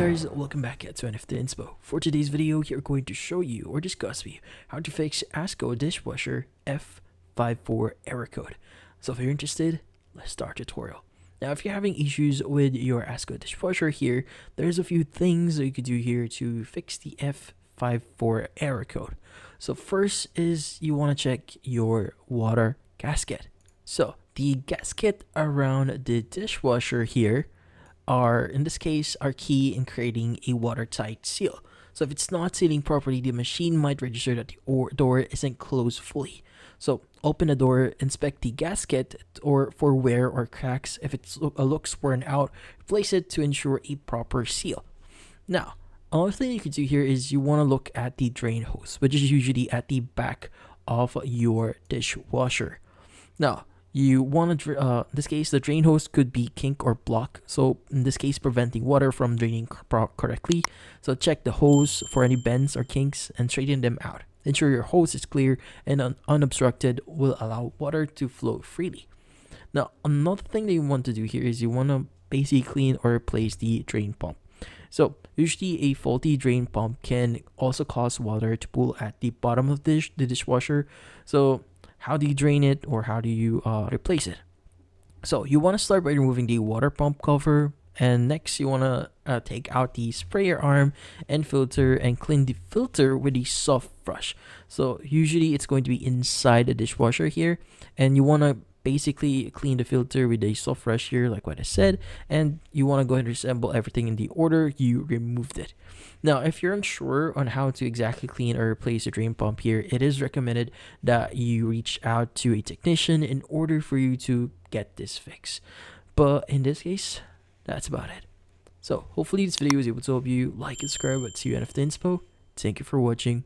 Guys, welcome back to NFT Inspo. For today's video, we're going to show you or discuss with you how to fix ASKO Dishwasher F54 error code. So if you're interested, let's start the tutorial. Now, if you're having issues with your ASKO Dishwasher here, there's a few things that you could do here to fix the F54 error code. So first is you want to check your water gasket. So the gasket around the dishwasher here are, in this case, are key in creating a watertight seal. So if it's not sealing properly, the machine might register that the door isn't closed fully. So open the door, inspect the gasket or for wear or cracks. If it looks worn out, replace it to ensure a proper seal. Now, another thing you can do here is you want to look at the drain hose, which is usually at the back of your dishwasher. Now, you want to, in this case, the drain hose could be kink or block. So in this case, preventing water from draining correctly. So check the hose for any bends or kinks and straighten them out. Ensure your hose is clear and unobstructed will allow water to flow freely. Now, another thing that you want to do here is you want to basically clean or replace the drain pump. So usually a faulty drain pump can also cause water to pool at the bottom of the dishwasher. So how do you drain it or how do you replace it? So you want to start by removing the water pump cover, and next you want to take out the sprayer arm and filter and clean the filter with a soft brush. So usually it's going to be inside the dishwasher here, and you want to basically clean the filter with a soft brush here, like what I said, and you want to go ahead and assemble everything in the order you removed it. Now, if you're unsure on how to exactly clean or replace the drain pump here, it is recommended that you reach out to a technician in order for you to get this fixed. But in this case, that's about it. So hopefully this video was able to help you. Like and subscribe. See you in NFT Inspo. Thank you for watching.